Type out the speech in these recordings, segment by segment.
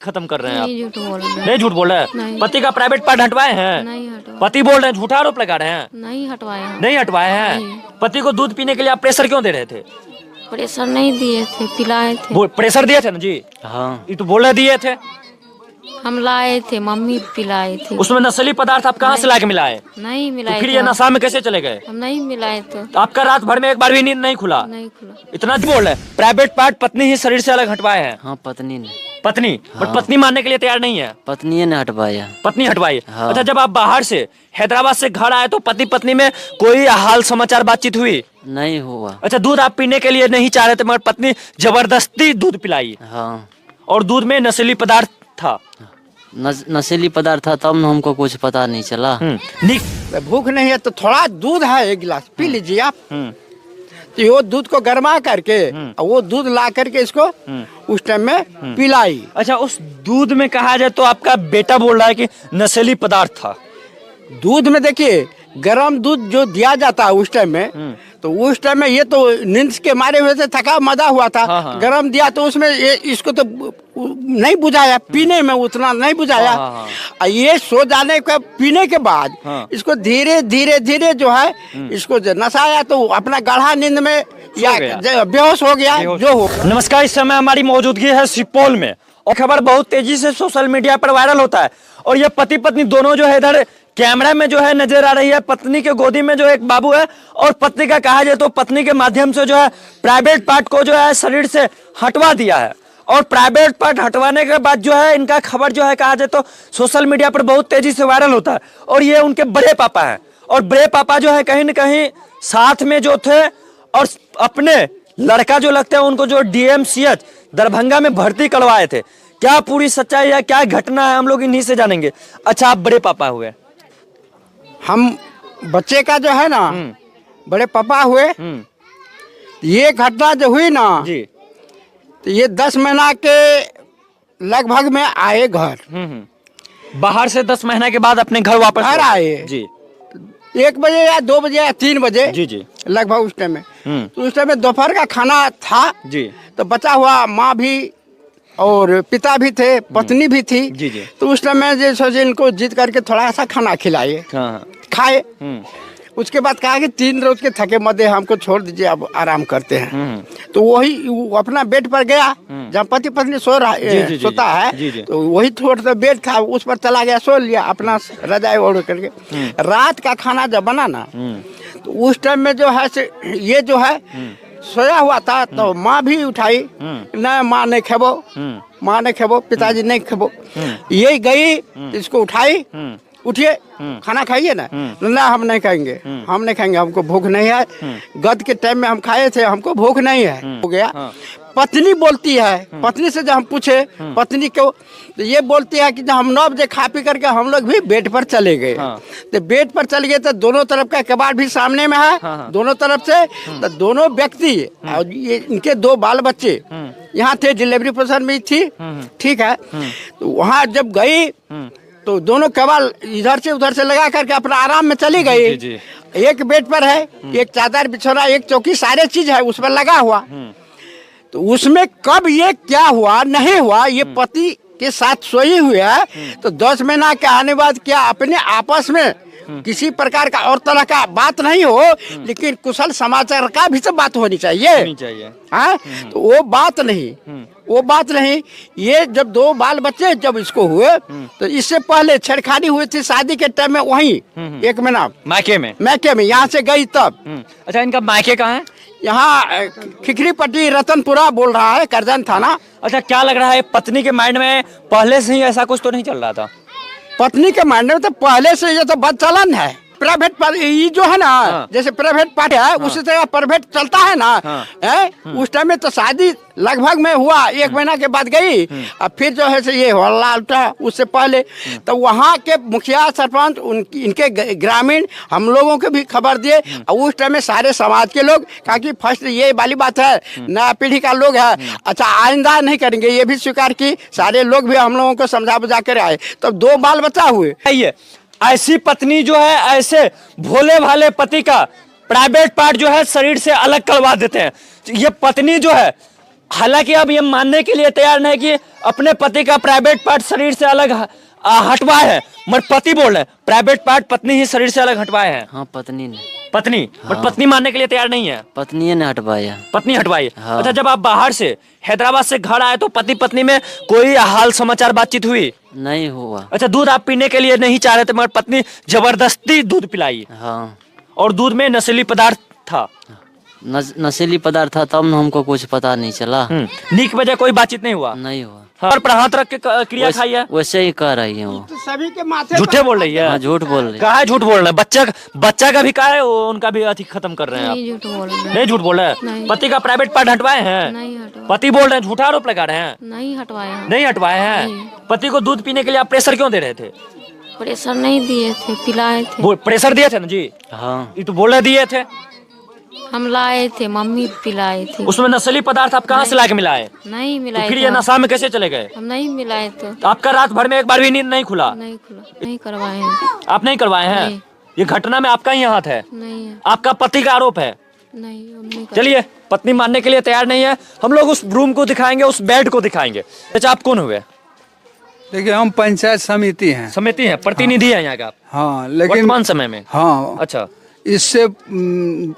खत्म कर रहे हैं आप? नहीं झूठ बोल रहे हैं। नहीं झूठ बोल रहे हैं? नहीं। पति का प्राइवेट पार्ट हटवाए हैं? नहीं हटवाए। पति बोल रहे हैं झूठा आरोप लगा रहे हैं? नहीं हटवाए हैं। नहीं हटवाए हैं? नहीं। पति को दूध पीने के लिए आप प्रेशर क्यों दे रहे थे? प्रेशर नहीं दिए थे, पिलाए थे। प्रेशर दिए थे ना जी? हाँ। ये तो बोल रहे दिए थे। हम लाए थे, मम्मी पिलाए थे। उसमें नस्ली पदार्थ आप कहाँ से लाके मिलाए? नहीं तो मिलाए फिर थे। ये नशा में कैसे चले गए? हम नहीं मिलाए थे। तो आपका रात भर में एक बार भी नींद नहीं खुला? नहीं खुला। इतना बोल रहे हैं प्राइवेट पार्ट पत्नी ही शरीर से अलग हटवाए हैं? हाँ पत्नी ने। पत्नी? बट पत्नी मानने के लिए तैयार नहीं है। पत्नी ने हटवाया। पत्नी हटवाई? हाँ। अच्छा, जब आप बाहर से हैदराबाद से घर आए तो पति पत्नी में कोई हाल समाचार बातचीत हुई? नहीं हुआ। अच्छा, दूध आप पीने के लिए नहीं चाह रहे थे मगर पत्नी जबरदस्ती दूध पिलाई? हाँ। और दूध में नशीली पदार्थ था? नशीली पदार्थ था तब न हमको कुछ पता नहीं चला। भूख नहीं है तो थोड़ा दूध है, एक गिलास पी लीजिए आप। तो वो दूध को गर्मा करके और वो दूध ला करके इसको उस टाइम में पिलाई। अच्छा, उस दूध में कहा जाए तो आपका बेटा बोल रहा है कि नशीली पदार्थ था। दूध में देखिए गरम दूध जो दिया जाता है उस टाइम में, तो उस टाइम में ये तो नींद के मारे हुए थे, थका मदा हुआ था। हाँ। गरम दिया तो उसमें ये इसको तो नहीं बुझाया, पीने में उतना नहीं बुझाया। हाँ। और ये सो जाने के पीने के बाद हाँ। इसको धीरे धीरे धीरे जो है इसको जो नशा आया तो अपना गाढ़ा नींद में या बेहोश हो गया जो हो। नमस्कार, इस समय हमारी मौजूदगी है सुपौल में और खबर बहुत तेजी से सोशल मीडिया पर वायरल होता है और ये पति पत्नी दोनों जो है इधर कैमरा में जो है नजर आ रही है। पत्नी के गोदी में जो एक बाबू है और पत्नी का कहा जाए तो पत्नी के माध्यम से जो है प्राइवेट पार्ट को जो है शरीर से हटवा दिया है और प्राइवेट पार्ट हटवाने के बाद जो है इनका खबर जो है कहा जाए तो सोशल मीडिया पर बहुत तेजी से वायरल होता है और ये उनके बड़े पापा हैं और बड़े पापा जो है कहीं न कहीं साथ में जो थे और अपने लड़का जो लगते हैं उनको जो DMCH दरभंगा में भर्ती करवाए थे। क्या पूरी सच्चाई है, क्या घटना है, हम लोग इन्हीं से जानेंगे। अच्छा, आप बड़े पापा हुए? हम बच्चे का जो है ना बड़े पापा हुए। ये घटना जो हुई ना जी। तो ये 10 महीना के लगभग में आए घर। बाहर से 10 महीने के बाद अपने घर वापस घर आए जी। 1 बजे या 2 बजे या 3 बजे जी लगभग उस टाइम में। तो उस टाइम में दोपहर का खाना था जी। तो बचा हुआ माँ भी और पिता भी थे, पत्नी भी थी। जी। तो उस टाइम में जो सोचे इनको जीत करके थोड़ा सा खाना खिलाइए। हाँ। खाए। उसके बाद कहा कि 3 रोज के थके मदे हमको छोड़ दीजिए, अब आराम करते हैं। तो वही वो अपना बेड पर गया जहाँ पति पत्नी सो रहा जी, सोता है। जी। तो वही थोड़ा सा बेड था उस पर चला गया, सो लिया अपना रजाई ओढ़ करके। रात का खाना जब बना ना तो उस टाइम में जो है ये जो है सोया हुआ था तो माँ भी उठाई, न माँ नहीं खेबो, माँ नहीं खेबो, पिताजी नहीं खेबो। ये गई इसको उठाई, उठिए खाना खाइए ना। ना हम नहीं खाएंगे, हम नहीं खाएंगे, हमको भूख नहीं है। गद के टाइम में हम खाए थे, हमको भूख नहीं है। हो गया। पत्नी बोलती है, पत्नी से जब हम पूछे पत्नी को तो ये बोलती है कि जब हम 9 बजे खा पी करके हम लोग भी बेड पर चले गए। तो बेड पर चले गए तो दोनों तरफ का कबाड़ भी सामने में है, दोनों तरफ से। तो दोनों व्यक्ति और ये इनके 2 बाल बच्चे यहाँ थे, डिलीवरी पर्सन भी थी, ठीक है। तो वहाँ जब गई तो दोनों केवल इधर से उधर से लगा करके अपना आराम में चली गई। जी। एक बेड पर है, एक चादर बिछौना, एक चौकी, सारे चीज है उस पर लगा हुआ। तो उसमें कब ये क्या हुआ नहीं हुआ, ये पति के साथ सोई हुई है। तो 10 महीना के आने बाद क्या अपने आपस में किसी प्रकार का और तरह का बात नहीं हो, लेकिन कुशल समाचार का भी तो बात होनी चाहिए। हाँ, तो वो बात नहीं। ये जब 2 बाल बच्चे जब इसको हुए तो इससे पहले छेड़खानी हुई थी शादी के टाइम में, वहीं 1 महीना मायके में यहाँ से गई तब। अच्छा, इनका मायके कहाँ है? यहाँ खिखरीपट्टी रतनपुरा बोल रहा है, करजन थाना। अच्छा, क्या लग रहा है पत्नी के माइंड में पहले से ही ऐसा कुछ तो नहीं चल रहा था? पत्नी के मायने में तो पहले से ये तो बदचलन है। प्राइवेट ये जो है ना, जैसे प्राइवेट पार्ट है उसी तरह प्राइवेट चलता है ना। उस टाइम में तो शादी लगभग में हुआ, 1 महीना के बाद गई। अब फिर जो है ये हल्ला उल्टा उससे पहले। तो वहाँ के मुखिया सरपंच इनके ग्रामीण हम लोगों को भी खबर दिए और उस टाइम में सारे समाज के लोग, क्योंकि फर्स्ट ये वाली बात है नया पीढ़ी का लोग है। अच्छा, आइंदा नहीं करेंगे, ये भी स्वीकार की, सारे लोग भी हम लोगों को समझा बुझा कर आए। तब 2 बाल बच्चा हुए। ऐसी पत्नी जो है ऐसे भोले भाले पति का प्राइवेट पार्ट जो है शरीर से अलग करवा देते हैं। ये पत्नी जो है हालांकि अब ये मानने के लिए तैयार नहीं कि अपने पति का प्राइवेट पार्ट शरीर से अलग हटवाए है, मगर पति बोल रहे हैं प्राइवेट पार्ट पत्नी ही शरीर से अलग हटवाए हैं। हाँ पत्नी ने। पत्नी बट पत्नी मानने के लिए तैयार नहीं है। पत्नी ने हटवाया। पत्नी हटवाई। हाँ। अच्छा, जब आप बाहर से हैदराबाद से घर आए तो पति पत्नी में कोई हाल समाचार बातचीत हुई? नहीं हुआ। अच्छा, दूध आप पीने के लिए नहीं चाह रहे थे मगर पत्नी जबरदस्ती दूध पिलाई। हाँ। और दूध में नशीली पदार्थ था। नशीली पदार्थ था तब न हमको कुछ पता नहीं चला। नीक वजह कोई बातचीत नहीं हुआ। नहीं हुआ। सर पर हाथ रख के क्रिया खाई है। वैसे ही कह रही है वो। तो सभी के माथे झूठे बोल रही है। हाँ झूठ बोल रही है। कहा है झूठ बोल रहे हैं? बच्चा का भी कहा है उनका भी अति खत्म कर रहे हैं आप। नहीं झूठ बोल रहे नहीं झूठ बोल रहे हैं। नहीं। पति का प्राइवेट पार्ट हटवाए हैं? नहीं हटवाए। पति बोल रहे हैं झूठा आरोप लगा रहे हैं। नहीं हटवाए हैं। नहीं हटवाए हैं। नहीं। पति को दूध पीने के लिए आप प्रेशर क्यों दे रहे थे? प्रेशर नहीं दिए थे, पिलाए थे। वो प्रेशर दिए थे ना जी। हाँ। ये तो बोल रहे दिए थे। हम लाए थे, मम्मी पिलाए थे। उसमें नशीली पदार्थ आप कहाँ से ला के मिलाए? नहीं तो मिलाए फिर थे। ये नशा में कैसे चले गए? हम नहीं मिलाए तो। आपका रात भर में एक बार भी नींद नहीं खुला? नहीं खुला, नहीं करवाए हैं। आप नहीं करवाए हैं? नहीं। ये घटना में आपका ही हाथ है? नहीं है। आपका पति का आरोप है? नहीं, हम नहीं करवाए। चलिए, पत्नी मानने के लिए तैयार नहीं है। हम लोग उस रूम को दिखाएंगे, उस बेड को दिखाएंगे। अच्छा, आप कौन हुए? देखिए हम पंचायत समिति हैं। समिति है, प्रतिनिधि है यहाँ का? हाँ लेकिन वर्तमान समय में? हाँ अच्छा। इससे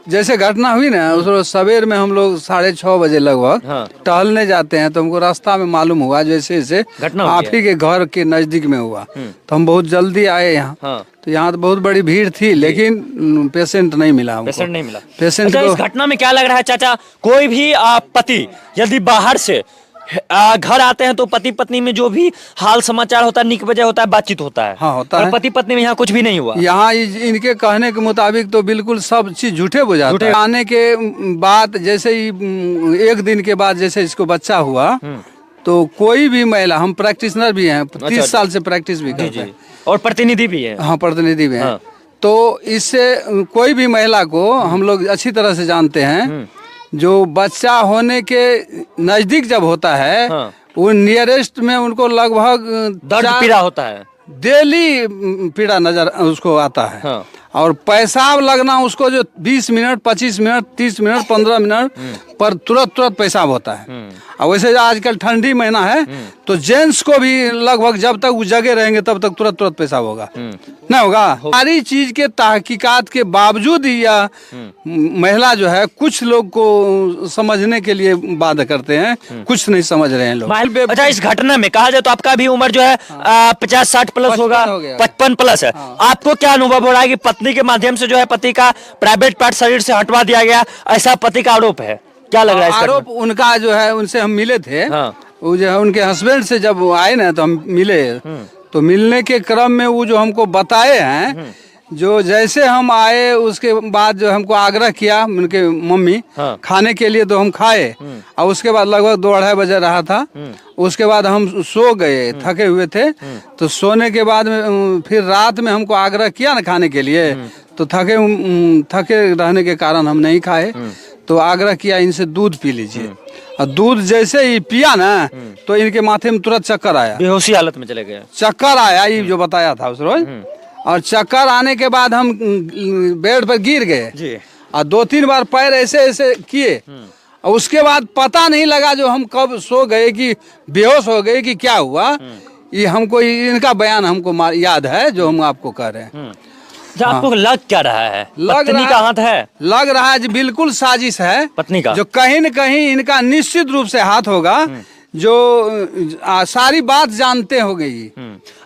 जैसे घटना हुई ना उस रोज सवेर में हम लोग 6:30 बजे लगभग हाँ। टहलने जाते हैं तो हमको रास्ता में मालूम हुआ जैसे जैसे घटना हुई आप है। ही के घर के नजदीक में हुआ तो हम बहुत जल्दी आए यहाँ। हाँ। तो यहाँ तो बहुत बड़ी भीड़ थी लेकिन पेशेंट नहीं मिला हमको। पेशेंट नहीं मिला। पेशेंट अच्छा, को इस घटना में क्या लग रहा है चाचा? कोई भी पति यदि बाहर से घर आते हैं तो पति पत्नी में जो भी हाल समाचार होता है, निक वजह होता है, बातचीत होता है। हाँ, होता और है। पति पत्नी में यहाँ कुछ भी नहीं हुआ। यहाँ इनके कहने के मुताबिक तो बिल्कुल सब चीज झूठे बुझाते झूठे। हैं। आने के बाद जैसे ही 1 दिन के बाद जैसे इसको बच्चा हुआ तो कोई भी महिला, हम प्रैक्टिशनर भी हैं, 30 साल से प्रैक्टिस भी करते हैं और प्रतिनिधि भी है। हाँ प्रतिनिधि भी हैं। हाँ। तो इससे कोई भी महिला को हम लोग अच्छी तरह से जानते हैं जो बच्चा होने के नजदीक जब होता है हाँ। वो नियरेस्ट में उनको लगभग दर्द पीड़ा होता है। डेली पीड़ा नजर उसको आता है। हाँ। और पेशाब लगना उसको जो 20 मिनट 25 मिनट 30 मिनट 15 मिनट पर तुरंत पेशाब होता है। और वैसे आजकल ठंडी महीना है तो जेंट्स को भी लगभग जब तक वो जगे रहेंगे तब तक तुरंत पेशाब होगा। नहीं होगा। सारी चीज के तहकीकात के बावजूद ही यह महिला जो है कुछ लोग को समझने के लिए बात करते हैं, कुछ नहीं समझ रहे हैं लोग। अच्छा, इस घटना में कहा जाए तो आपका भी उम्र जो है 50-60 प्लस 55 होगा, हो गया। 55 प्लस है। आपको क्या अनुभव हो रहा है कि पत्नी के माध्यम से जो है पति का प्राइवेट पार्ट शरीर से हटवा दिया गया, ऐसा पति का आरोप है? क्या लग रहा है? आरोप उनका जो है, उनसे हम मिले थे। हाँ। वो जो है उनके हस्बैंड से जब वो आए ना तो हम मिले तो मिलने के क्रम में वो जो हमको बताए हैं, जो जैसे हम आए उसके बाद जो हमको आग्रह किया उनके मम्मी खाने के लिए तो हम खाए और उसके बाद लगभग 2-2:30 बजे रहा था। उसके बाद हम सो गए, थके हुए थे। तो सोने के बाद में फिर रात में हमको आग्रह किया ना खाने के लिए तो थके रहने के कारण हम नहीं खाए। तो आग्रह किया इनसे दूध पी लीजिए और दूध जैसे ही पिया ना तो इनके माथे में तुरंत चक्कर आया, बेहोशी हालत में चले गए। चक्कर आया ये जो बताया था उस रोज। और चक्कर आने के बाद हम बेड पर गिर गए जी। और 2-3 बार पैर ऐसे ऐसे किए और उसके बाद पता नहीं लगा जो हम कब सो गए कि बेहोश हो गए कि क्या हुआ। ये हमको इनका बयान हमको याद है जो हम आपको कह रहे हैं। आपको लग क्या रहा है? लग पत्नी रहा का हाथ है? लग रहा है जी बिल्कुल साजिश है पत्नी का, जो कहीं न कहीं इनका निश्चित रूप से हाथ होगा, जो सारी बात जानते हो गई।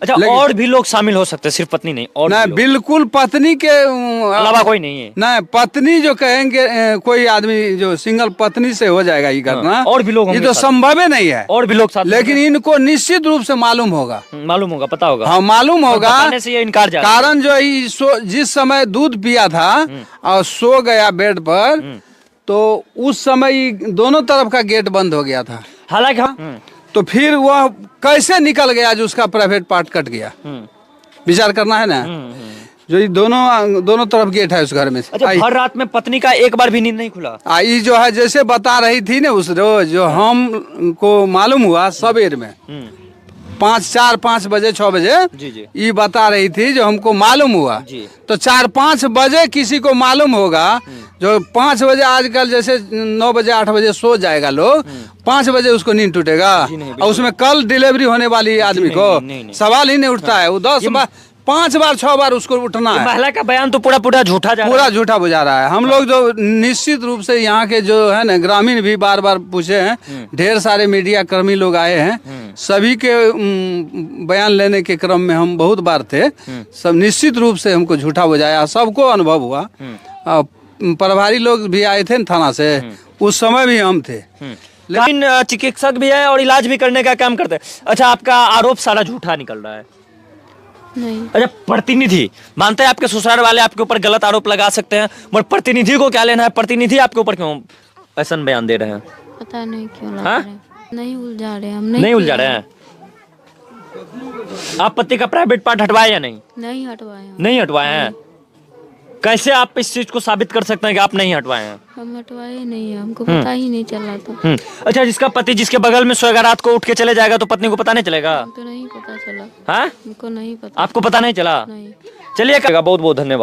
अच्छा, और भी लोग शामिल हो सकते हैं, सिर्फ पत्नी नहीं? और नहीं, बिल्कुल पत्नी के अलावा कोई नहीं है? नहीं, पत्नी जो कहेंगे कोई आदमी जो सिंगल पत्नी से हो जाएगा ये घटना, और भी लोग ये तो संभव ही नहीं है। और भी लोग साथ, लेकिन इनको निश्चित रूप से मालूम होगा। मालूम होगा, पता होगा। हाँ मालूम होगा। बताने से ये इनकार जा रहा है। कारण जो जिस समय दूध पिया था और सो गया बेड पर तो उस समय दोनों तरफ का गेट बंद हो गया था। हालांकि तो फिर वह कैसे निकल गया जो उसका प्राइवेट पार्ट कट गया, विचार करना है ना। जो ये दोनों तरफ गेट है उस घर में। अच्छा, हर रात में पत्नी का एक बार भी नींद नहीं खुला? आई जो है जैसे बता रही थी ना उस रोज, जो हमको मालूम हुआ सवेर में 5-4-5 बजे 6 बजे जी। ये बता रही थी जो हमको मालूम हुआ। जी। तो 4-5 बजे किसी को मालूम होगा जो 5 बजे आजकल जैसे 9 बजे 8 बजे सो जाएगा लोग, 5 बजे उसको नींद टूटेगा। और उसमें कल डिलीवरी होने वाली आदमी को नहीं। सवाल ही नहीं उठता है। वो 10 बार 5 बार 6 बार उसको उठना है। महिला का बयान तो पूरा झूठा जा रहा पूरा झूठा बुझा रहा है। हम लोग जो निश्चित रूप से यहाँ के जो है ना ग्रामीण भी बार बार पूछे हैं, ढेर सारे मीडिया कर्मी लोग आए हैं, सभी के बयान लेने के क्रम में हम बहुत बार थे। सब निश्चित रूप से हमको झूठा बुझाया, सबको अनुभव हुआ। प्रभारी लोग भी आए थे थाना से, उस समय भी हम थे। लेकिन चिकित्सक भी है और इलाज भी करने का काम करते हैं। अच्छा, आपका आरोप सारा झूठा निकल रहा है। नहीं, अच्छा, प्रतिनिधि मानते हैं आपके ससुराल वाले आपके ऊपर गलत आरोप लगा सकते हैं, मगर प्रतिनिधि को क्या लेना है? प्रतिनिधि आपके ऊपर क्यों ऐसा बयान दे रहे हैं? पता नहीं क्यों लग हाँ? रहे हैं। नहीं उलझा रहे हम, नहीं उलझा रहे हैं। आप पति का प्राइवेट पार्ट हटवाए या नहीं? नहीं हटवाए हम। नहीं हटवाए हैं। कैसे आप इस चीज को साबित कर सकते हैं कि आप नहीं हटवाए हैं? हम हटवाए नहीं है, हमको पता ही नहीं चला तो। अच्छा, जिसका पति जिसके बगल में सोएगा रात को उठ के चले जाएगा तो पत्नी को पता नहीं चलेगा? हमको नहीं पता चला। हाँ, हमको नहीं पता। आपको पता नहीं चला? नहीं। चलिए, बहुत बहुत धन्यवाद।